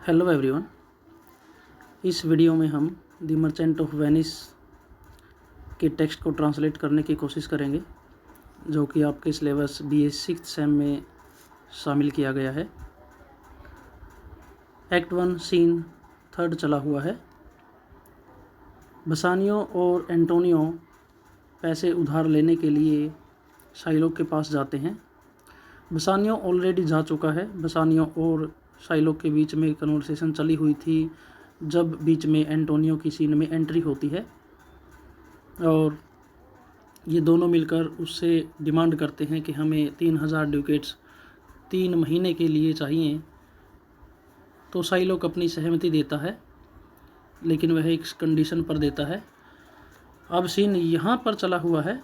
Hello everyone. इस video में हम द मर्चेंट ऑफ वेनिस के टेक्स्ट को ट्रांसलेट करने की कोशिश करेंगे, जो कि आपके सिलेबस BA 6th सेम में शामिल किया गया है। एक्ट 1 सीन 3 चला हुआ है। बसानियो और एंटोनियो पैसे उधार लेने के लिए शाइलोक के पास जाते हैं। बसानियो ऑलरेडी जा चुका है। बसानियो और शाइलोक के बीच में कन्वर्सेशन चली हुई थी जब बीच में एंटोनियो की सीन में एंट्री होती है और ये दोनों मिलकर उससे डिमांड करते हैं कि हमें 3000 ड्यूकेट्स 3 महीने के लिए चाहिए। तो शाइलोक अपनी सहमति देता है, लेकिन वह एक कंडीशन पर देता है। अब सीन यहाँ पर चला हुआ है।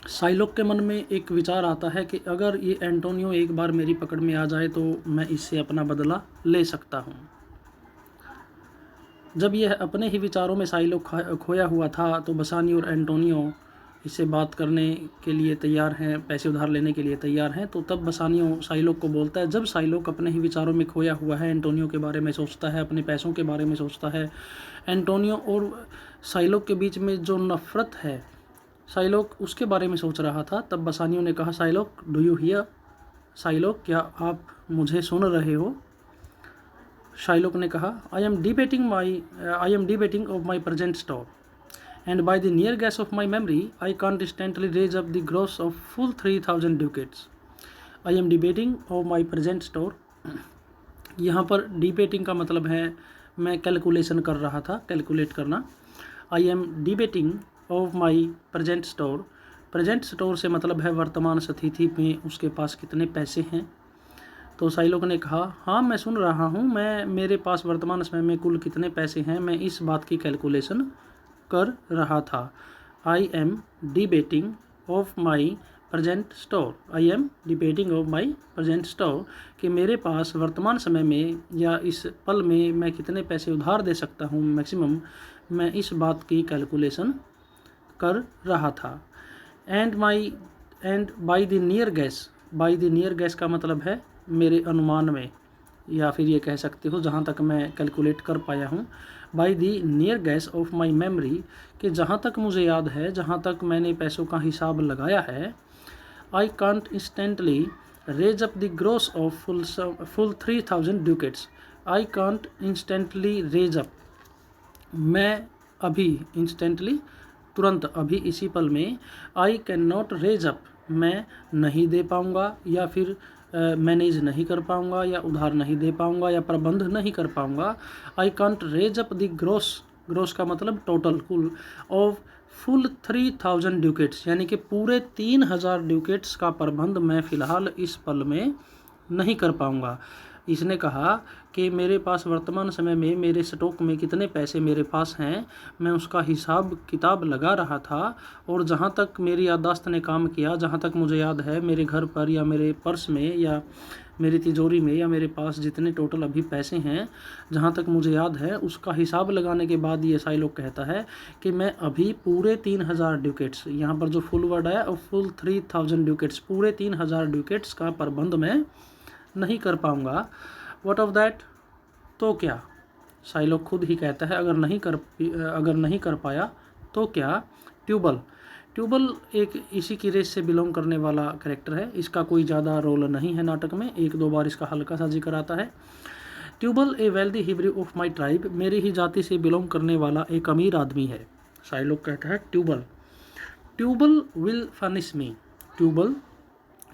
शाइलोक के मन में एक विचार आता है कि अगर ये एंटोनियो एक बार मेरी पकड़ में आ जाए तो मैं इससे अपना बदला ले सकता हूँ। जब यह अपने ही विचारों में शाइलोक खोया हुआ था तो बसानियो और एंटोनियो इससे बात करने के लिए तैयार हैं, पैसे उधार लेने के लिए तैयार हैं। तो तब बसानियो शाइलोक को बोलता है, जब शाइलोक अपने ही विचारों में खोया हुआ है, एंटोनियो के बारे में सोचता है, अपने पैसों के बारे में सोचता है, एंटोनियो और शाइलोक के बीच में जो नफ़रत है, शाइलोक उसके बारे में सोच रहा था। तब बसानियो ने कहा, Shylock do you hear? Shylock, क्या आप मुझे सुन रहे हो? शाइलोक ने कहा, I am debating of my present store and by the near guess of my memory I can't instantly raise up the gross of full 3000 ducats. I am debating of my present store. यहाँ पर debating का मतलब है मैं calculation कर रहा था, calculate करना। आई am debating of my present store. Present store से मतलब है वर्तमान स्थिति में उसके पास कितने पैसे हैं। तो शाइलोक ने कहा, हाँ मैं सुन रहा हूँ, मेरे पास वर्तमान समय में कुल कितने पैसे हैं, मैं इस बात की कैलकुलेशन कर रहा था। आई am debating of my present store. I am debating of my present store कि मेरे पास वर्तमान समय में या इस पल में मैं कितने पैसे उधार दे सकता हूँ मैक्सिमम, मैं इस बात की कैलकुलेशन कर रहा था। And by the near gas. By the near gas का मतलब है मेरे अनुमान में, या फिर ये कह सकते हो जहाँ तक मैं कैलकुलेट कर पाया हूँ। By the near guess of my memory कि जहाँ तक मुझे याद है, जहाँ तक मैंने पैसों का हिसाब लगाया है। I can't instantly raise up the gross of full 3000 ducats. I can't instantly raise up, मैं अभी इंस्टेंटली तुरंत, अभी इसी पल में। I can not raise up, मैं नहीं दे पाऊँगा या फिर मैनेज नहीं कर पाऊँगा या उधार नहीं दे पाऊँगा या प्रबंध नहीं कर पाऊँगा। I can't raise up the gross का मतलब टोटल, कुल, ऑफ फुल 3000 ड्यूकेट्स, यानी कि पूरे 3000 ड्यूकेट्स का प्रबंध मैं फ़िलहाल इस पल में नहीं कर पाऊँगा। इसने कहा कि मेरे पास वर्तमान समय में मेरे स्टॉक में कितने पैसे मेरे पास हैं, मैं उसका हिसाब किताब लगा रहा था। और जहाँ तक मेरी याददाश्त ने काम किया, जहाँ तक मुझे याद है, मेरे घर पर या मेरे पर्स में या मेरी तिजोरी में या मेरे पास जितने टोटल अभी पैसे हैं, जहाँ तक मुझे याद है, उसका हिसाब लगाने के बाद ये शाइलोक कहता है कि मैं अभी पूरे 3000 ड्यूकेट्स, यहाँ पर जो फुल वर्ड है और फुल 3000 ड्यूकेट्स, पूरे 3000 ड्यूकेट्स का प्रबंध मैं नहीं कर पाऊँगा। What of that? तो क्या? शाइलोक खुद ही कहता है अगर नहीं कर पाया तो क्या? ट्यूबल एक इसी की रेस से बिलोंग करने वाला कैरेक्टर है। इसका कोई ज़्यादा रोल नहीं है नाटक में, 1-2 बार इसका हल्का सा जिक्र आता है। Tubal a wealthy Hebrew of my tribe, मेरी ही जाति से बिलोंग करने वाला एक अमीर आदमी है। शाइलोक कहता है Tubal will furnish me. Tubal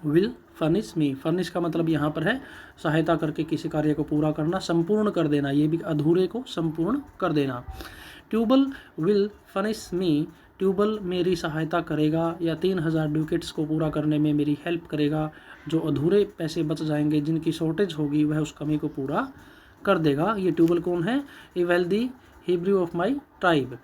will furnish me. Furnish का मतलब यहाँ पर है सहायता करके किसी कार्य को पूरा करना, संपूर्ण कर देना, ये भी अधूरे को संपूर्ण कर देना। Tubal will furnish me, Tubal मेरी सहायता करेगा या 3000 ड्यूकेट्स को पूरा करने में मेरी हेल्प करेगा। जो अधूरे पैसे बच जाएंगे, जिनकी शॉर्टेज होगी, वह उस कमी को पूरा कर देगा। ये ट्यूबल कौन है? A wealthy Hebrew of my tribe.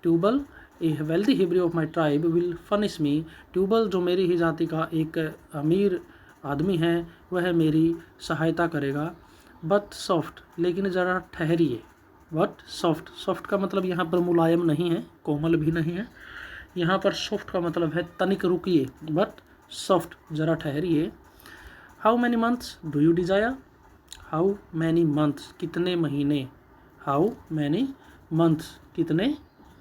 Tubal a wealthy Hebrew of my tribe will furnish me. Tubal जो मेरी ही जाति का एक अमीर आदमी है, वह मेरी सहायता करेगा। बट सॉफ्ट, लेकिन ज़रा ठहरिए। बट सॉफ्ट का मतलब यहाँ पर मुलायम नहीं है, कोमल भी नहीं है। यहाँ पर सॉफ्ट का मतलब है तनिक रुकिए। बट सॉफ्ट, ज़रा ठहरिए। How many months do you desire? How many months, कितने महीने, हाउ मैनी मंथ्स, कितने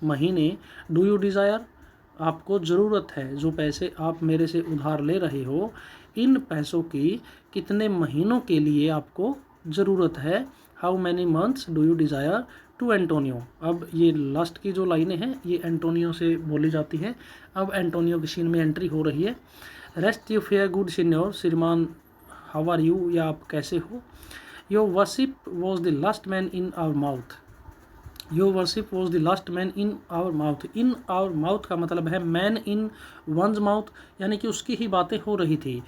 महीने, डू यू डिज़ायर, आपको ज़रूरत है, जो पैसे आप मेरे से उधार ले रहे हो इन पैसों की कितने महीनों के लिए आपको ज़रूरत है, how many months do you desire, to Antonio. अब ये लास्ट की जो लाइनें हैं ये एंटोनियो से बोली जाती हैं। अब एंटोनियो की सीन में एंट्री हो रही है। Rest you fair good signior, श्रीमान हाउ आर यू, या आप कैसे हो। Your worship was the last man in our mouth, your worship was the last man in our mouth, in our mouth का मतलब है मैन इन वंस माउथ, यानी कि उसकी ही बातें हो रही थी।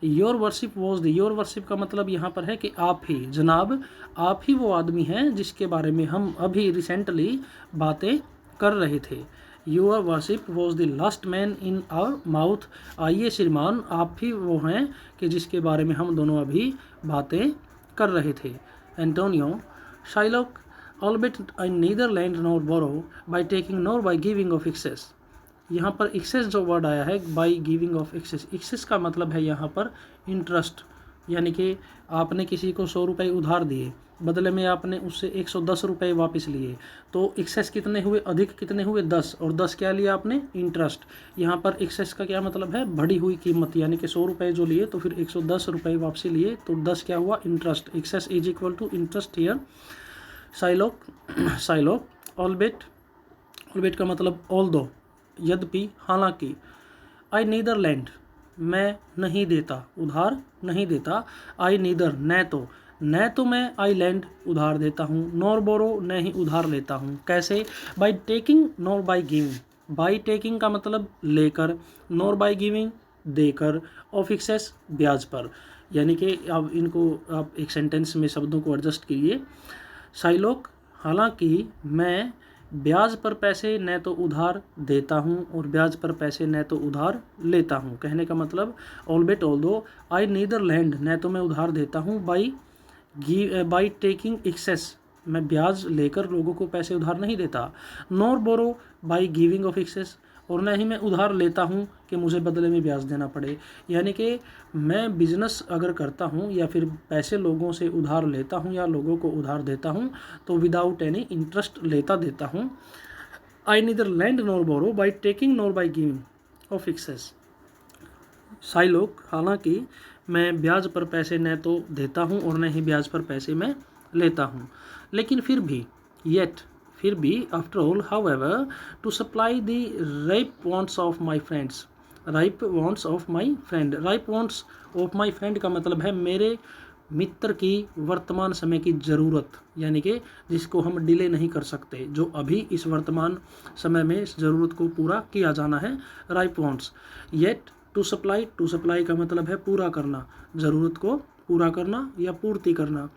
Your worship was the, your worship का मतलब यहाँ पर है कि आप ही, जनाब आप ही वो आदमी हैं जिसके बारे में हम अभी रिसेंटली बातें कर रहे थे। Your worship was the last man in our mouth, आइए श्रीमान आप ही वो हैं कि जिसके बारे में हम दोनों अभी बातें कर रहे थे। Antonio, Shylock, albeit I neither lend nor borrow by taking nor by giving of excess, यहाँ पर excess जो वर्ड आया है by giving of excess, excess का मतलब है यहाँ पर इंटरेस्ट, यानी कि आपने किसी को 100 रुपये उधार दिए, बदले में आपने उससे 110 रुपये वापस लिए, तो एक्सेस कितने हुए, अधिक कितने हुए 10, और 10 क्या लिया आपने, इंटरेस्ट। यहाँ पर एक्सेस का क्या मतलब है, बढ़ी हुई कीमत, यानी कि 100 रुपये जो लिए तो फिर 110 रुपये वापसी लिए तो 10 क्या हुआ, interest. Excess is equal to interest here. Shylock, Shylock, albeit, albeit का मतलब ऑल दो, यद्यपि, हालांकि। आई नीदर लैंड, मैं नहीं देता, उधार नहीं देता। आई नीदर, न तो मैं आई लैंड उधार देता हूँ, नॉर बोरो न ही उधार लेता हूँ। कैसे, by taking nor by giving, by taking का मतलब लेकर, नॉर बाई गिविंग देकर, ऑफ एक्सेस ब्याज पर, यानी कि अब इनको आप एक सेंटेंस में शब्दों को एडजस्ट कीजिए। साइलोक, हालांकि मैं ब्याज पर पैसे न तो उधार देता हूं और ब्याज पर पैसे न तो उधार लेता हूं। कहने का मतलब ऑलबेट ऑल्दो आई नीदर लैंड, न तो मैं उधार देता हूं, बाई टेकिंग एक्सेस, मैं ब्याज लेकर लोगों को पैसे उधार नहीं देता, nor borrow by giving of excess, और न ही मैं उधार लेता हूं कि मुझे बदले में ब्याज देना पड़े। यानी कि मैं बिजनेस अगर करता हूं या फिर पैसे लोगों से उधार लेता हूं या लोगों को उधार देता हूं तो विदाउट एनी इंटरेस्ट लेता देता हूं। I neither lend nor borrow by taking nor by giving of excess. Shylock, हालांकि मैं ब्याज पर पैसे न तो देता हूं और न ही ब्याज पर पैसे मैं लेता हूं, लेकिन फिर भी, येट, फिर भी, after all, however, to supply the ripe wants of my friends, ripe wants of my friend, ripe wants of my friend का मतलब है मेरे मित्र की वर्तमान समय की ज़रूरत, यानी कि जिसको हम डिले नहीं कर सकते, जो अभी इस वर्तमान समय में इस ज़रूरत को पूरा किया जाना है, ripe wants. Yet to supply, to supply का मतलब है पूरा करना, ज़रूरत को पूरा करना या पूर्ति करना।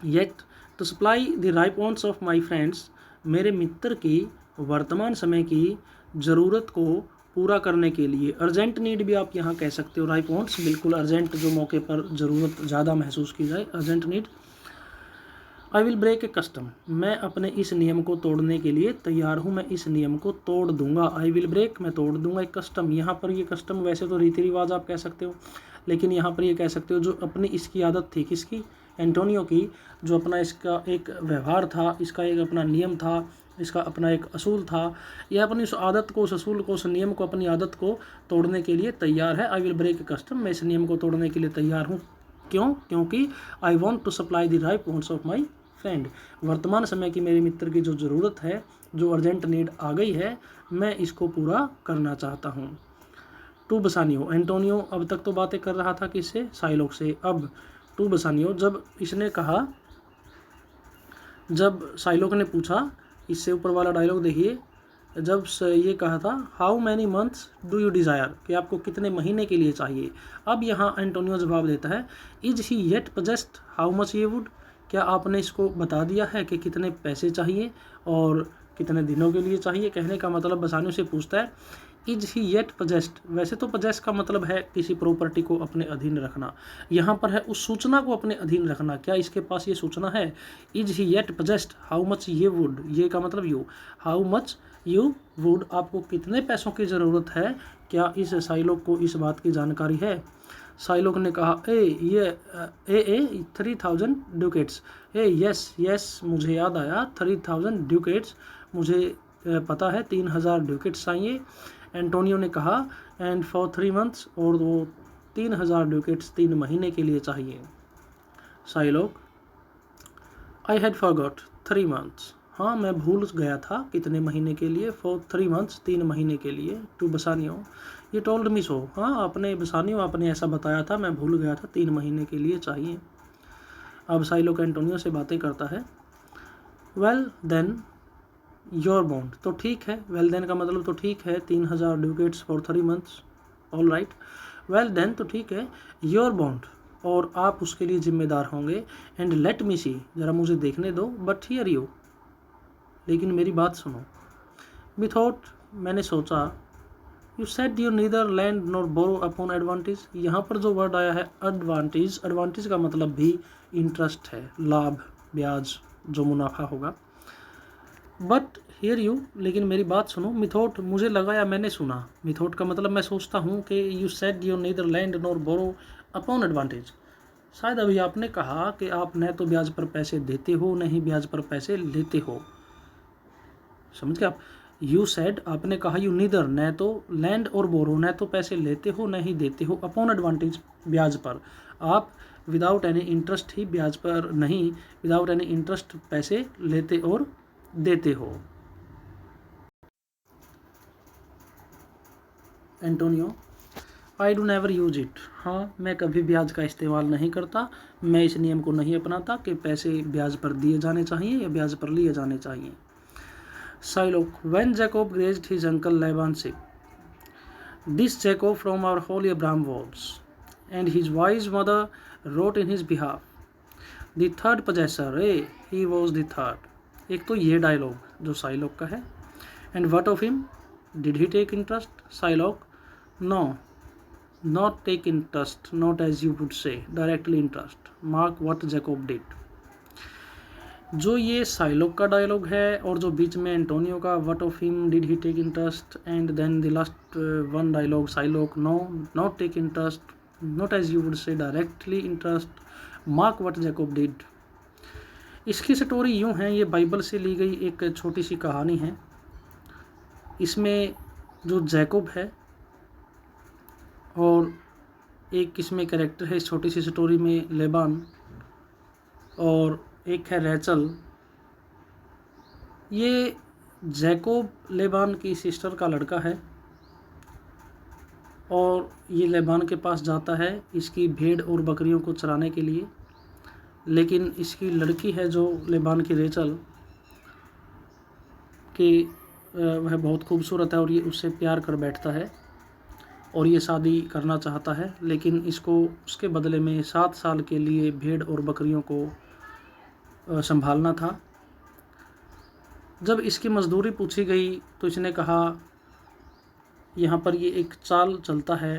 Yet to supply the ripe wants of my friends, मेरे मित्र की वर्तमान समय की ज़रूरत को पूरा करने के लिए। अर्जेंट नीड भी आप यहाँ कह सकते हो, राइप वांट्स बिल्कुल अर्जेंट, जो मौके पर ज़रूरत ज़्यादा महसूस की जाए, urgent need. I will break a custom, मैं अपने इस नियम को तोड़ने के लिए तैयार हूँ, मैं इस नियम को तोड़ दूंगा। आई विल ब्रेक, मैं तोड़ दूंगा एक कस्टम। यहाँ पर ये कस्टम वैसे तो रीति रिवाज आप कह सकते हो, लेकिन यहाँ पर ये कह सकते हो जो अपनी इसकी आदत थी, किसकी, एंटोनियो की, जो अपना इसका एक व्यवहार था, इसका एक अपना नियम था, इसका अपना एक असूल था, यह अपनी उस आदत को, उस असूल को, उस नियम को, अपनी आदत को तोड़ने के लिए तैयार है। I will break a custom, मैं इस नियम को तोड़ने के लिए तैयार हूँ। क्यों, क्योंकि I want to supply the ripe wants of my friend, वर्तमान समय की मेरे मित्र की जो ज़रूरत है, जो अर्जेंट नीड आ गई है, मैं इसको पूरा करना चाहता हूँ। टू बसानियो, एंटोनियो अब तक तो बातें कर रहा था किससे, साइलोक से, अब टू बसानियो, जब इसने कहा, जब साइलोक ने पूछा, इससे ऊपर वाला डायलॉग देखिए, जब ये कहा था how many months do you desire, कि आपको कितने महीने के लिए चाहिए। अब यहाँ एंटोनियो जवाब देता है, is he yet पजेस्ट how much ये वुड, क्या आपने इसको बता दिया है कि कितने पैसे चाहिए और कितने दिनों के लिए चाहिए। कहने का मतलब बसानियों से पूछता है, इज ही येट पजेस्ट, वैसे तो पजेस्ट का मतलब है किसी प्रॉपर्टी को अपने अधीन रखना, यहाँ पर है उस सूचना को अपने अधीन रखना, क्या इसके पास ये सूचना है। Is he yet पजेस्ट how much ये वुड, ये का मतलब you, how much you would, आपको कितने पैसों की ज़रूरत है, क्या इस साइलोक को इस बात की जानकारी है। साइलोक ने कहा, ए 3000 ड्यूकेट्स। यस, मुझे याद आया, 3000 ड्यूकेट्स, मुझे पता है 3000 ड्यूकेट्स चाहिए। एंटोनियो ने कहा, एंड फॉर 3 मंथ्स, और वो 3000 ड्यूकेट्स 3 महीने के लिए चाहिए। साइलोक, आई हैड फॉरगॉट 3 मंथ्स, हाँ मैं भूल गया था कितने महीने के लिए। फॉर 3 मंथ्स, 3 महीने के लिए। टू बसानियो, ये टोल्ड मी सो, हाँ आपने बसानियो आपने ऐसा बताया था, मैं भूल गया था, 3 महीने के लिए चाहिए। अब साइलोक एंटोनियो से बातें करता है। वेल देन योर बॉन्ड, तो ठीक है, वेल देन का मतलब तो ठीक है, 3000 ducats for 3 months, all right. Well then तो ठीक है, योर बॉन्ड, और आप उसके लिए जिम्मेदार होंगे। एंड लेट मी सी, ज़रा मुझे देखने दो। बट हियर यू, लेकिन मेरी बात सुनो। मिथॉट, मैंने सोचा। You said you neither lend nor borrow upon advantage, यहाँ पर जो वर्ड आया है एडवांटेज, एडवांटेज का मतलब भी इंटरेस्ट है, लाभ, ब्याज, जो मुनाफा होगा। बट हियर यू, लेकिन मेरी बात सुनो। मिथॉट, मुझे लगा या मैंने सुना। मिथॉट का मतलब मैं सोचता हूँ कि you said you neither lend nor borrow upon advantage, शायद अभी आपने कहा कि आप न तो ब्याज पर पैसे देते हो न ही ब्याज पर पैसे लेते हो। समझ गए आप? यू सेड, आपने कहा, यू नीदर, न तो लैंड और बोरो, न तो पैसे लेते हो न ही देते हो, अपॉन एडवांटेज, ब्याज पर। आप विदाउट एनी इंटरेस्ट ही, ब्याज पर नहीं, विदाउट एनी इंटरेस्ट पैसे लेते और देते हो। Antonio, I do never use it, हाँ मैं कभी ब्याज का इस्तेमाल नहीं करता, मैं इस नियम को नहीं अपनाता कि पैसे ब्याज पर दिए जाने चाहिए या ब्याज पर लिए जाने चाहिए। Shylock, when Jacob grazed his uncle Laban sheep, this Jacob from our holy Abraham walls, and his wise mother wrought in his behalf, the third possessor, he was the third. एक तो ये डायलॉग जो Shylock का है। And what of him, did he take interest? Shylock, no, not take interest, not as you would say, directly interest, mark what Jacob did. जो ये साइलोक का dialogue है और जो बीच में एंटोनियो का what of him, did he take interest, and then the last one dialogue Shylock, no, not take interest, not as you would say, directly interest, mark what Jacob did. इसकी story यूँ है, ये Bible से ली गई एक छोटी सी कहानी है। इसमें जो जैकोब है और एक इसमें कैरेक्टर है इस छोटी सी स्टोरी में, लेबान, और एक है रैचल। ये जैकोब लेबान की सिस्टर का लड़का है और ये लेबान के पास जाता है इसकी भेड़ और बकरियों को चराने के लिए, लेकिन इसकी लड़की है जो लेबान की रेचल कि वह बहुत खूबसूरत है और ये उससे प्यार कर बैठता है और ये शादी करना चाहता है, लेकिन इसको उसके बदले में 7 साल के लिए भेड़ और बकरियों को संभालना था। जब इसकी मजदूरी पूछी गई तो इसने कहा, यहाँ पर ये एक चाल चलता है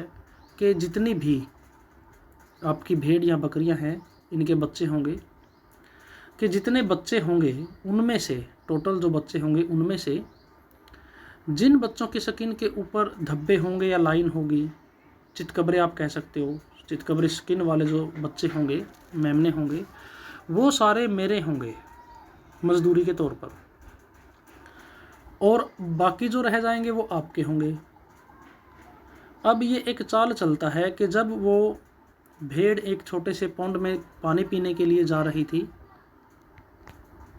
कि जितनी भी आपकी भेड़ या बकरियाँ हैं इनके बच्चे होंगे, कि जितने बच्चे होंगे उनमें से, टोटल जो बच्चे होंगे उनमें से जिन बच्चों की स्किन के ऊपर धब्बे होंगे या लाइन होगी, चितकबरे आप कह सकते हो, चितकबरे स्किन वाले जो बच्चे होंगे, मेमने होंगे, वो सारे मेरे होंगे मजदूरी के तौर पर, और बाकी जो रह जाएंगे वो आपके होंगे। अब ये एक चाल चलता है कि जब वो भेड़ एक छोटे से पॉन्ड में पानी पीने के लिए जा रही थी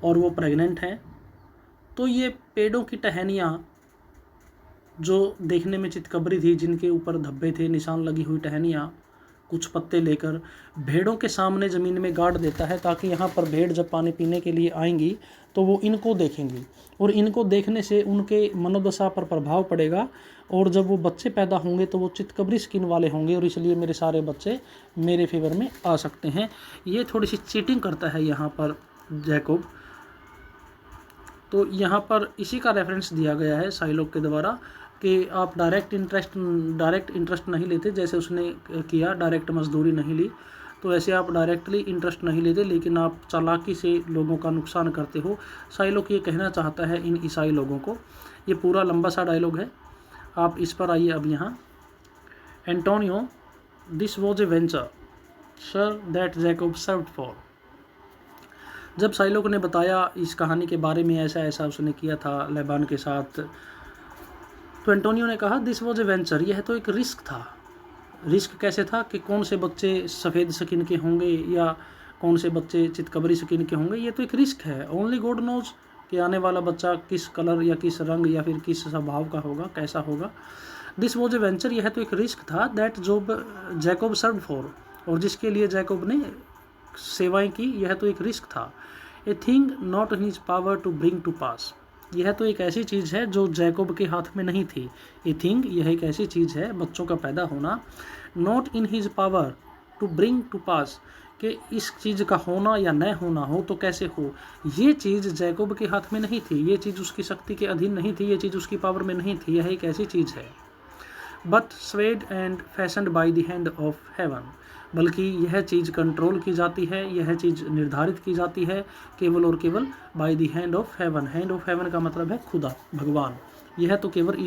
और वो प्रेग्नेंट है, तो ये पेड़ों की टहनियाँ जो देखने में चितकबरी थी, जिनके ऊपर धब्बे थे, निशान लगी हुई टहनियाँ, कुछ पत्ते लेकर भेड़ों के सामने ज़मीन में गाड़ देता है, ताकि यहाँ पर भेड़ जब पानी पीने के लिए आएंगी तो वो इनको देखेंगी और इनको देखने से उनके मनोदशा पर प्रभाव पड़ेगा, और जब वो बच्चे पैदा होंगे तो वो चितकबरी स्किन वाले होंगे और इसलिए मेरे सारे बच्चे मेरे फेवर में आ सकते हैं। ये थोड़ी सी चीटिंग करता है यहाँ पर जैकोब। तो यहाँ पर इसी का रेफरेंस दिया गया है साइलोक के द्वारा कि आप डायरेक्ट इंटरेस्ट नहीं लेते, जैसे उसने किया, डायरेक्ट मजदूरी नहीं ली, तो ऐसे आप डायरेक्टली इंटरेस्ट नहीं लेते, लेकिन आप चालाकी से लोगों का नुकसान करते हो। साइलोक ये कहना चाहता है इन ईसाई लोगों को। ये पूरा लंबा सा डायलॉग है, आप इस पर आइए अब यहाँ। Antonio, this was a venture sir that Jacob served for. जब साइलोक ने बताया इस कहानी के बारे में, ऐसा ऐसा उसने किया था लेबान के साथ, तो एंटोनियो ने कहा दिस वॉज ए वेंचर, यह तो एक रिस्क था। रिस्क कैसे था कि कौन से बच्चे सफ़ेद स्किन के होंगे या कौन से बच्चे चितकबरी स्किन के होंगे, ये तो एक रिस्क है। ओनली गॉड नोज कि आने वाला बच्चा किस कलर या किस रंग या फिर किस स्वभाव का होगा, कैसा होगा। दिस वॉज ए वेंचर, यह तो एक रिस्क था। दैट जैकब सर्व्ड फॉर, और जिसके लिए जैकब ने सेवाएं की, यह तो एक रिस्क था। A thing not in his power to bring to pass, यह तो एक ऐसी चीज़ है जो जैकब के हाथ में नहीं थी। ए थिंग, यह एक ऐसी चीज़ है, बच्चों का पैदा होना, not in his power to bring to pass, कि इस चीज़ का होना या न होना हो तो कैसे हो, ये चीज़ जैकब के हाथ में नहीं थी, ये चीज़ उसकी शक्ति के अधीन नहीं थी, ये चीज़ उसकी पावर में नहीं थी। यह एक ऐसी चीज़ है। But swayed and fashioned by the hand of haven, बल्कि यह चीज़ कंट्रोल की जाती है, यह चीज़ निर्धारित की जाती है केवल और केवल by the hand of haven. Hand of haven का मतलब है खुदा, भगवान। यह तो केवल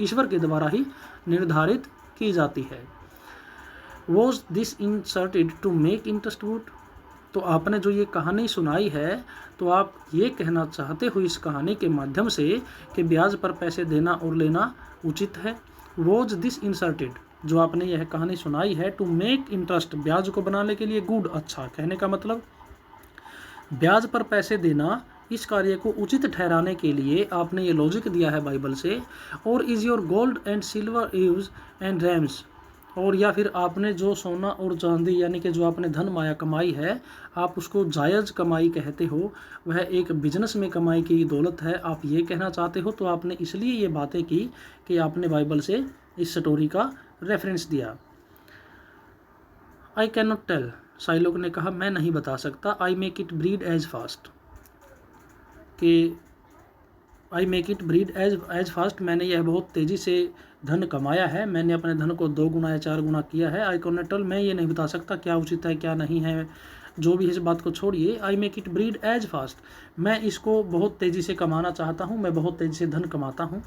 ईश्वर के द्वारा ही निर्धारित की जाती है। Was this inserted to make interest good, तो आपने जो ये कहानी सुनाई है, तो आप ये कहना चाहते हो इस कहानी के माध्यम से कि ब्याज पर पैसे देना और लेना उचित है। वॉज दिस इंसर्टेड, जो आपने यह कहानी सुनाई है, टू मेक इंटरेस्ट, ब्याज को बनाने के लिए, गुड, अच्छा, कहने का मतलब ब्याज पर पैसे देना, इस कार्य को उचित ठहराने के लिए आपने ये लॉजिक दिया है बाइबल से। और is your gold and silver ewes and rams, और या फिर आपने जो सोना और चांदी यानी कि जो आपने धन माया कमाई है, आप उसको जायज़ कमाई कहते हो, वह एक बिजनेस में कमाई की दौलत है, आप ये कहना चाहते हो। तो आपने इसलिए ये बातें की कि आपने बाइबल से इस स्टोरी का रेफरेंस दिया। I can not tell, Shylock ने कहा मैं नहीं बता सकता। I make it breed as fast, कि I make it breed as fast, मैंने यह बहुत तेज़ी से धन कमाया है, मैंने अपने धन को 2 गुना या 4 गुना किया है। आई कैन नॉट टेल, मैं ये नहीं बता सकता क्या उचित है क्या नहीं है, जो भी इस बात को छोड़िए। I make it breed as fast, मैं इसको बहुत तेज़ी से कमाना चाहता हूँ, मैं बहुत तेज़ी से धन कमाता हूँ।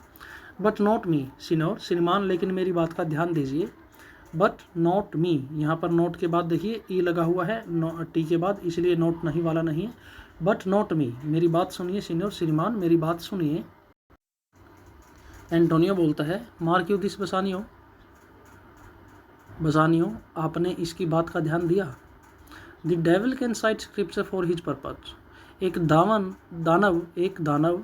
बट नॉट मी सिनोर, श्रीमान, लेकिन मेरी बात का ध्यान दीजिए। बट नॉट मी, यहाँ पर नोट के बाद देखिए ई लगा हुआ है टी के बाद, इसलिए नोट नहीं वाला नहीं है। बट नॉट मी, मेरी बात सुनिए सीनियर, श्रीमान मेरी बात सुनिए। एंटोनियो बोलता है मार्क यू दिस बसानियो, बसानियो आपने इसकी बात का ध्यान दिया। The devil can site scripture for his purpose, एक दानव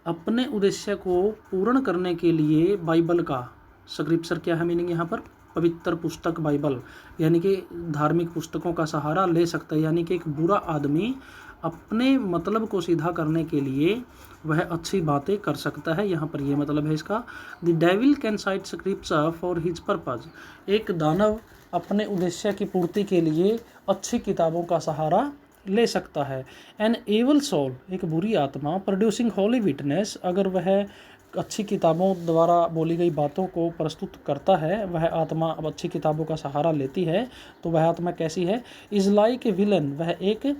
अपने उद्देश्य को पूर्ण करने के लिए बाइबल का, स्क्रिप्चर क्या है मीनिंग यहाँ पर, पवित्र पुस्तक बाइबल, यानी कि धार्मिक पुस्तकों का सहारा ले सकता है। यानी कि एक बुरा आदमी अपने मतलब को सीधा करने के लिए वह अच्छी बातें कर सकता है, यहाँ पर यह मतलब है इसका। The devil can site scripture for his purpose, एक दानव अपने उद्देश्य की पूर्ति के लिए अच्छी किताबों का सहारा ले सकता है। एन एवल सोल, एक बुरी आत्मा, प्रोड्यूसिंग होली विटनेस, अगर वह अच्छी किताबों द्वारा बोली गई बातों को प्रस्तुत करता है, वह आत्मा अब अच्छी किताबों का सहारा लेती है, तो वह आत्मा कैसी है। इज़ लाइक ए विलन, वह एक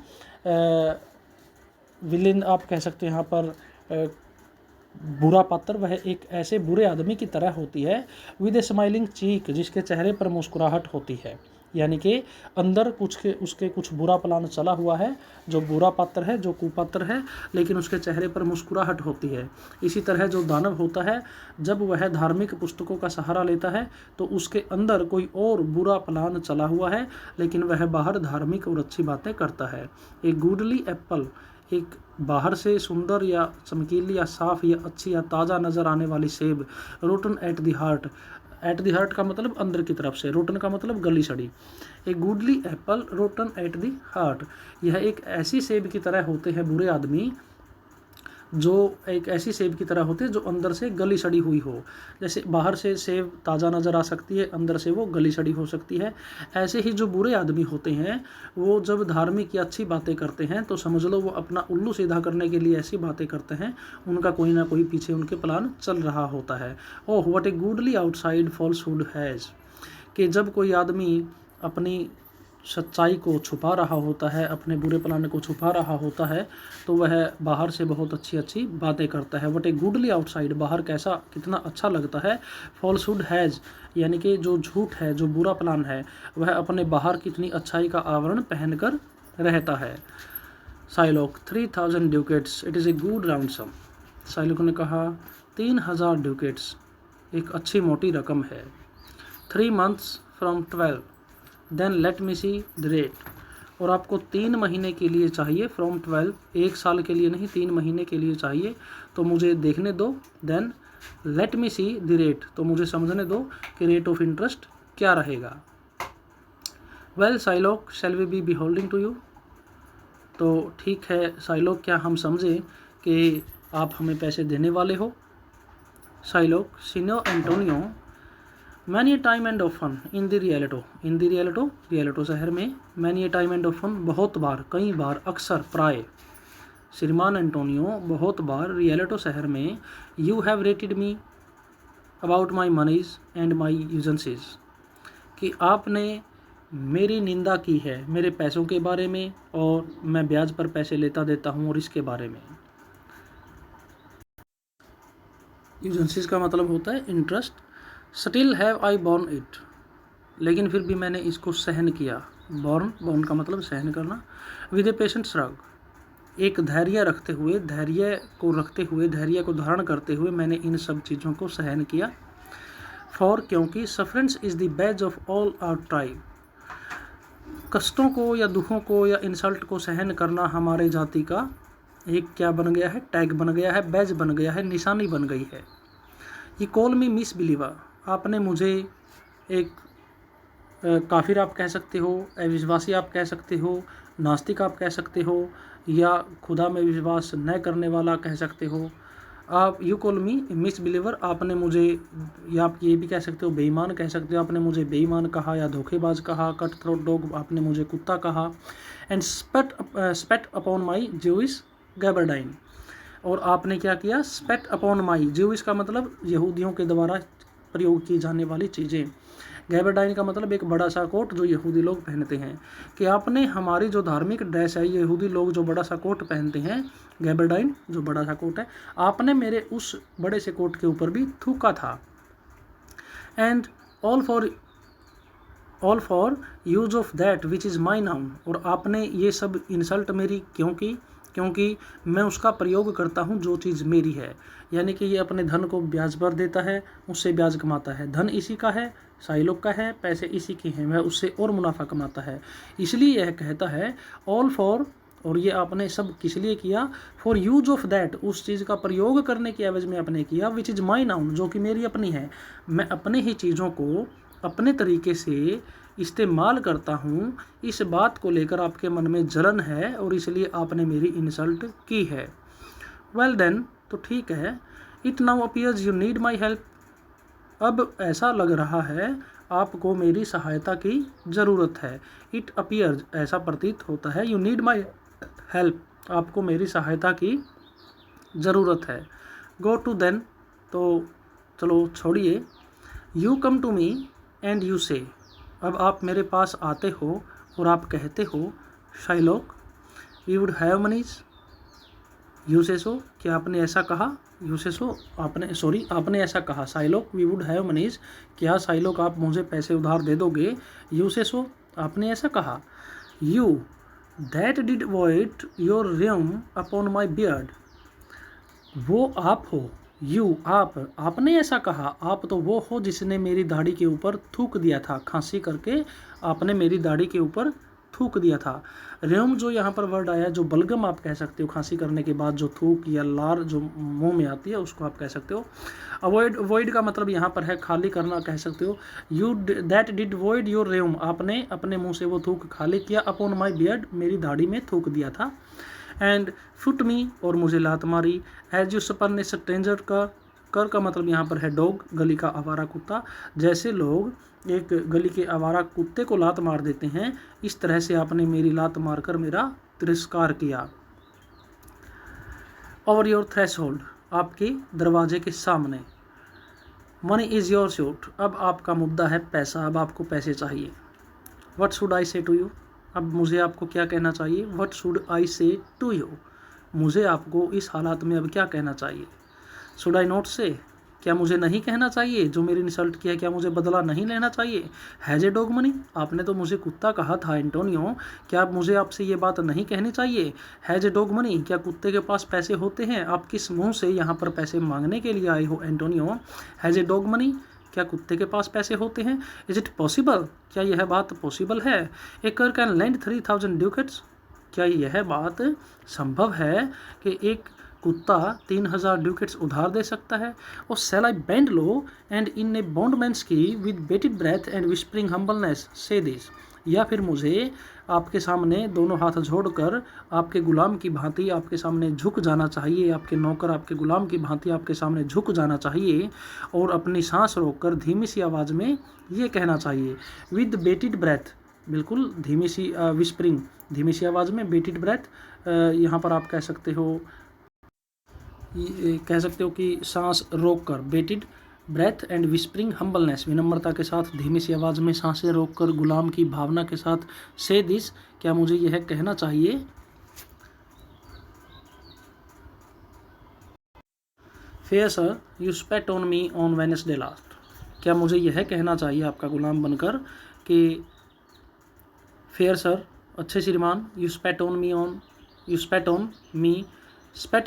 विलेन आप कह सकते हैं यहाँ पर बुरा पात्र, वह एक ऐसे बुरे आदमी की तरह होती है। विद ए स्माइलिंग चीक, जिसके चेहरे पर मुस्कुराहट होती है, यानी कि अंदर उसके कुछ बुरा प्लान चला हुआ है, जो बुरा पात्र है, जो कुपात्र है, लेकिन उसके चेहरे पर मुस्कुराहट होती है। इसी तरह जो दानव होता है, जब वह धार्मिक पुस्तकों का सहारा लेता है तो उसके अंदर कोई और बुरा प्लान चला हुआ है, लेकिन वह बाहर धार्मिक और अच्छी बातें करता है। एक गुडली एप्पल, एक बाहर से सुंदर या चमकीली या साफ या अच्छी या ताज़ा नज़र आने वाली सेब, rotten at the heart, eight the heart का मतलब अंदर की तरफ से, रोटन का मतलब गली सड़ी। A goodly apple rotten at the heart, यह एक ऐसी सेब की तरह होते हैं बुरे आदमी, जो एक ऐसी सेब की तरह होते हैं जो अंदर से गली सड़ी हुई हो। जैसे बाहर से सेब ताज़ा नज़र आ सकती है, अंदर से वो गली सड़ी हो सकती है। ऐसे ही जो बुरे आदमी होते हैं, वो जब धार्मिक या अच्छी बातें करते हैं तो समझ लो वो अपना उल्लू सीधा करने के लिए ऐसी बातें करते हैं, उनका कोई ना कोई पीछे उनके प्लान चल रहा होता है। Oh what A goodly outside falsehood has, कि जब कोई आदमी अपनी सच्चाई को छुपा रहा होता है, अपने बुरे प्लान को छुपा रहा होता है, तो वह बाहर से बहुत अच्छी अच्छी बातें करता है। वट ए गुडली आउटसाइड, बाहर कैसा कितना अच्छा लगता है। फॉल्सहुड हैज़, यानी कि जो झूठ है, जो बुरा प्लान है, वह अपने बाहर कितनी अच्छाई का आवरण पहनकर रहता है। Shylock 3000 ducats, it is a good round sum. Shylock ने कहा 3000 ड्यूकेट्स एक अच्छी मोटी रकम है। 3 months from 12, then let me see the rate. और आपको 3 महीने के लिए चाहिए, फ्रॉम 12, 1 साल के लिए नहीं, 3 महीने के लिए चाहिए, तो मुझे देखने दो। Then let me see the rate, तो मुझे समझने दो कि रेट ऑफ इंटरेस्ट क्या रहेगा। Well Shylock, shall we be beholding to you. तो ठीक है साइलोक, क्या हम समझें कि आप हमें पैसे देने वाले हो। Shylock, signior Antonio, many time and often in the Rialto, in the Rialto, Rialto शहर में, मैनी टाइम एंड ऑफन बहुत बार, कई बार, अक्सर, प्राय। श्रीमान एंटोनियो, बहुत बार, रियलिटो शहर में, you have rated me about my moneys and my usances, कि आपने मेरी निंदा की है मेरे पैसों के बारे में, और मैं ब्याज पर पैसे लेता देता हूँ और इसके बारे में। यूजेंसीज का मतलब होता है interest. Still have I born it, लेकिन फिर भी मैंने इसको सहन किया। बॉर्न का मतलब सहन करना। विद ए पेशेंट श्रग, एक धैर्य रखते हुए, धैर्य को धारण करते हुए मैंने इन सब चीज़ों को सहन किया। फॉर, क्योंकि, sufferance is the badge of all our tribe, कष्टों को या दुखों को या इंसल्ट को सहन करना हमारे जाति का एक क्या बन गया है, टैग बन गया है, बैज बन गया है, निशानी बन गई है। ये कॉल मी मिस बिलीवर, आपने मुझे एक काफिर आप कह सकते हो, अविश्वासी आप कह सकते हो, नास्तिक आप कह सकते हो, या खुदा में विश्वास न करने वाला कह सकते हो आप। You call me miss believer, आपने मुझे, या आप ये भी कह सकते हो बेईमान कह सकते हो, आपने मुझे बेईमान कहा या धोखेबाज कहा। कट थ्रोट डॉग, आपने मुझे कुत्ता कहा। And spet upon my Jewish gaberdine, और आपने क्या किया, स्पेट अपॉन माई, ज्यूइश का मतलब यहूदियों के द्वारा प्रयोग की जाने वाली चीज़ें। गैबरडाइन का मतलब एक बड़ा सा कोट जो यहूदी लोग पहनते हैं, कि आपने हमारी जो धार्मिक ड्रेस है, यहूदी लोग जो बड़ा सा कोट पहनते हैं, गैबरडाइन जो बड़ा सा कोट है, आपने मेरे उस बड़े से कोट के ऊपर भी थूका था। And all for use of that which is my noun, और आपने ये सब इंसल्ट मेरी क्योंकि मैं उसका प्रयोग करता हूँ जो चीज़ मेरी है। यानी कि ये अपने धन को ब्याज पर देता है, उससे ब्याज कमाता है। धन इसी का है, साइलोक का है, पैसे इसी के हैं, वह उससे और मुनाफा कमाता है। इसलिए यह कहता है ऑल फॉर, और ये आपने सब किस लिए किया, फॉर यूज ऑफ दैट, उस चीज़ का प्रयोग करने की एवज में आपने किया, विच इज़ माई नाउन, जो कि मेरी अपनी है। मैं अपने ही चीज़ों को अपने तरीके से इस्तेमाल करता हूँ। इस बात को लेकर आपके मन में जलन है और इसलिए आपने मेरी इंसल्ट की है। वेल देन, तो ठीक है। It now appears you need my help, अब ऐसा लग रहा है आपको मेरी सहायता की ज़रूरत है। इट अपीयर्स, ऐसा प्रतीत होता है, यू नीड माई हेल्प, आपको मेरी सहायता की ज़रूरत है। गो टू देन, तो चलो छोड़िए। You come to me and you say, अब आप मेरे पास आते हो और आप कहते हो, शाइलोक वी वुड हैव मनीज, यू से सो, क्या आपने ऐसा कहा, यू से सो, आपने ऐसा कहा। साइलोक वी वुड हैव मनीज, क्या साइलोक आप मुझे पैसे उधार दे दोगे। यू से सो, आपने ऐसा कहा। You that did void your रियम upon my beard, वो आप हो। यू, आपने ऐसा कहा, आप तो वो हो जिसने मेरी दाढ़ी के ऊपर थूक दिया था, खांसी करके आपने मेरी दाढ़ी के ऊपर थूक दिया था। रेम जो यहाँ पर वर्ड आया, जो बलगम आप कह सकते हो, खांसी करने के बाद जो थूक या लार जो मुंह में आती है उसको आप कह सकते हो। अवॉइड का मतलब यहाँ पर है खाली करना, कह सकते हो। You that did void your rheum, आपने अपने मुंह से वो थूक खाली किया। अपॉन माई बियर्ड, मेरी दाढ़ी में थूक दिया था। एंड फुट मी, और मुझे लात मारी। एज यू सपन स्ट्रेंजर का मतलब यहाँ पर है डॉग, गली का आवारा कुत्ता। जैसे लोग एक गली के आवारा कुत्ते को लात मार देते हैं, इस तरह से आपने मेरी लात मारकर मेरा तिरस्कार किया। ओवर योर थ्रेशोल्ड, आपके दरवाजे के सामने। मनी इज़ योर शूट, अब आपका मुद्दा है पैसा, अब आपको पैसे चाहिए। व्हाट शुड आई से टू यू, अब मुझे आपको क्या कहना चाहिए, व्हाट शुड आई से टू यू, मुझे आपको इस हालात में अब क्या कहना चाहिए। शुड आई नॉट से, क्या मुझे नहीं कहना चाहिए, जो मेरी इंसल्ट किया क्या मुझे बदला नहीं लेना चाहिए। हैज ए डॉग मनी, आपने तो मुझे कुत्ता कहा था एंटोनियो, क्या मुझे आपसे ये बात नहीं कहनी चाहिए। हैज ए डॉग मनी, क्या कुत्ते के पास पैसे होते हैं, आप किस मुंह से यहाँ पर पैसे मांगने के लिए आए हो Antonio. Has a dog money, क्या कुत्ते के पास पैसे होते हैं। इज इट पॉसिबल, क्या यह बात पॉसिबल है। ए कर कैन लैंड 3000 ड्यूकेट्स, क्या यह बात संभव है कि एक कुत्ता 3000 ड्यूकेट्स उधार दे सकता है। और shall I bend low and in a bondman's key with bated breath and whispering humbleness say this, या फिर मुझे आपके सामने दोनों हाथ जोड़कर आपके गुलाम की भांति आपके सामने झुक जाना चाहिए, आपके नौकर आपके गुलाम की भांति आपके सामने झुक जाना चाहिए और अपनी सांस रोककर धीमी सी आवाज़ में ये कहना चाहिए। विद बेटेड ब्रेथ, बिल्कुल धीमी सी विस्परिंग, धीमी सी आवाज़ में, बेटेड ब्रेथ यहाँ पर आप कह सकते हो कि सांस रोककर, बेटेड ब्रेथ एंड विस्परिंग हम्बलनेस, विनम्रता के साथ धीमी सी आवाज़ में सांसें रोककर गुलाम की भावना के साथ से दिस, क्या मुझे यह कहना चाहिए। Fair sir you स्पेट on me on Wednesday last, क्या मुझे यह कहना चाहिए आपका गुलाम बनकर कि फेयर सर, अच्छे श्रीमान, you स्पेट on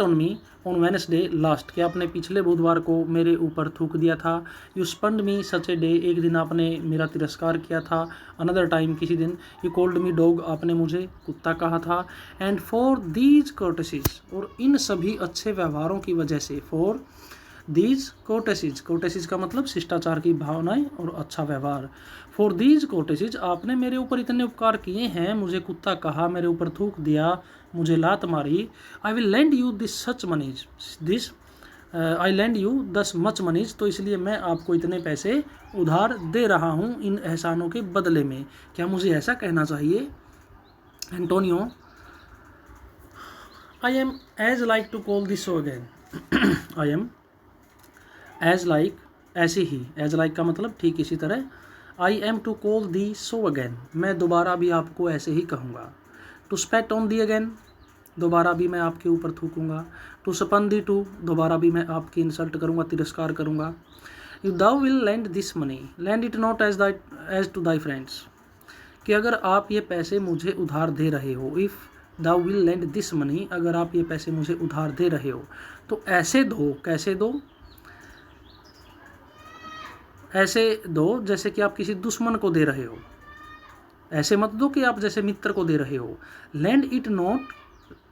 me on Wednesday last, क्या आपने पिछले बुधवार को मेरे ऊपर थूक दिया था। You स्पंड me such a day, एक दिन आपने मेरा तिरस्कार किया था। अनदर टाइम, किसी दिन। यू कोल्ड मी डॉग, आपने मुझे कुत्ता कहा था। एंड फॉर दीज कोर्टेसीज, और इन सभी अच्छे व्यवहारों की वजह से, फॉर दीज कोर्टेसीज का मतलब शिष्टाचार की भावनाएं और अच्छा व्यवहार। फॉर दीज कोर्टेसीज, आपने मेरे ऊपर इतने उपकार किए हैं, मुझे कुत्ता कहा, मेरे ऊपर थूक दिया, मुझे लात मारी। I will lend you I lend you thus much moneys, तो इसलिए मैं आपको इतने पैसे उधार दे रहा हूँ इन एहसानों के बदले में, क्या मुझे ऐसा कहना चाहिए। Antonio, I am as like to call this show again, I am as like, ऐसे ही, एज लाइक का मतलब ठीक इसी तरह। I am to call thee so again, मैं दोबारा भी आपको ऐसे ही कहूँगा। To spit on thee again, दोबारा भी मैं आपके ऊपर थूकूंगा। टू स्पन दी टू, दोबारा भी मैं आपकी इंसल्ट करूँगा, तिरस्कार करूँगा। You thou will lend this money, land it not as to thy friends, कि अगर आप ये पैसे मुझे उधार दे रहे हो, if thou will lend this money, अगर आप ये पैसे मुझे उधार दे रहे हो तो ऐसे दो, कैसे दो, ऐसे दो जैसे कि आप किसी दुश्मन को दे रहे हो, ऐसे मत दो कि आप जैसे मित्र को दे रहे हो। लैंड इट नॉट,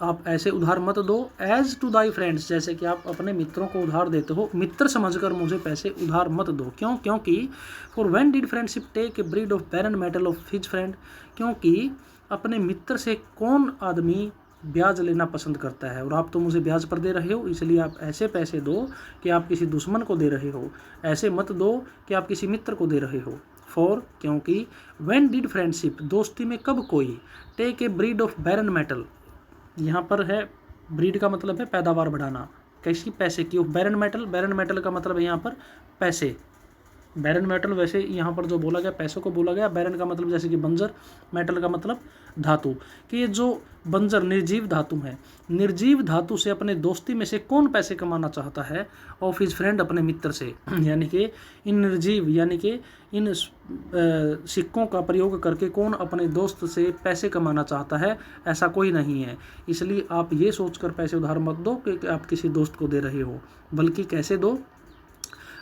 आप ऐसे उधार मत दो, एज टू दाई फ्रेंड्स, जैसे कि आप अपने मित्रों को उधार देते हो, मित्र समझकर मुझे पैसे उधार मत दो। क्यों, क्योंकि for when did friendship take a breed of barren metal of his friend, क्योंकि अपने मित्र से कौन आदमी ब्याज लेना पसंद करता है, और आप तो मुझे ब्याज पर दे रहे हो, इसलिए आप ऐसे पैसे दो कि आप किसी दुश्मन को दे रहे हो, ऐसे मत दो कि आप किसी मित्र को दे रहे हो। फॉर, क्योंकि व्हेन डिड फ्रेंडशिप, दोस्ती में कब कोई, take a breed of barren metal, यहाँ पर है ब्रीड का मतलब है पैदावार बढ़ाना, कैसी, पैसे की। बैरन मेटल का मतलब है यहाँ पर पैसे, बैरन मेटल वैसे यहाँ पर जो बोला गया पैसों को बोला गया, बैरन का मतलब जैसे कि बंजर, मेटल का मतलब धातु, कि ये जो बंजर निर्जीव धातु है, निर्जीव धातु से अपने दोस्ती में से कौन पैसे कमाना चाहता है, ऑफ हिज फ्रेंड, अपने मित्र से, यानी कि इन निर्जीव यानी कि इन सिक्कों का प्रयोग करके कौन अपने दोस्त से पैसे कमाना चाहता है, ऐसा कोई नहीं है। इसलिए आप ये सोचकर पैसे उधार मत दो कि आप किसी दोस्त को दे रहे हो, बल्कि कैसे दो,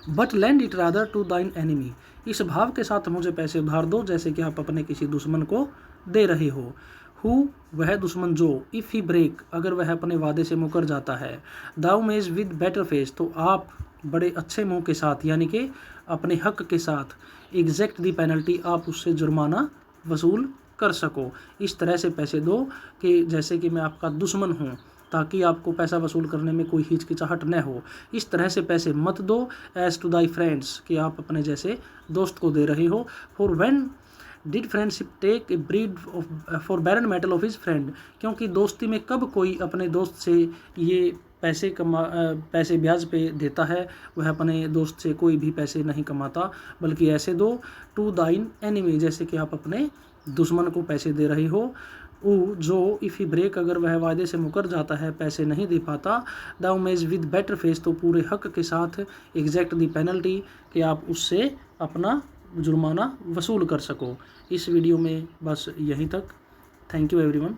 but lend it rather to thine enemy, इस भाव के साथ मुझे पैसे उधार दो जैसे कि आप अपने किसी दुश्मन को दे रहे हो। हु, वह दुश्मन जो, इफ़ ही ब्रेक, अगर वह अपने वादे से मुकर जाता है। दाउ मेज विद बेटर फेस, तो आप बड़े अच्छे मुंह के साथ, यानी कि अपने हक के साथ, एग्जैक्ट दी पेनल्टी, आप उससे जुर्माना वसूल कर सको। इस तरह से पैसे दो कि जैसे कि मैं आपका दुश्मन हूँ, ताकि आपको पैसा वसूल करने में कोई हिचकिचाहट न हो। इस तरह से पैसे मत दो एज टू दाई फ्रेंड्स, कि आप अपने जैसे दोस्त को दे रहे हो। For when did friendship take a breed for barren metal of his friend, क्योंकि दोस्ती में कब कोई अपने दोस्त से ये पैसे ब्याज पे देता है, वह अपने दोस्त से कोई भी पैसे नहीं कमाता, बल्कि ऐसे दो टू दाइन एनिमी, जैसे कि आप अपने दुश्मन को पैसे दे रही हो, जो इफ़ ही ब्रेक, अगर वह वायदे से मुकर जाता है, पैसे नहीं दे पाता, द उमेज विद बेटर फेस, तो पूरे हक के साथ एग्जैक्ट दी पेनल्टी, कि आप उससे अपना जुर्माना वसूल कर सको। इस वीडियो में बस यहीं तक। Thank you everyone.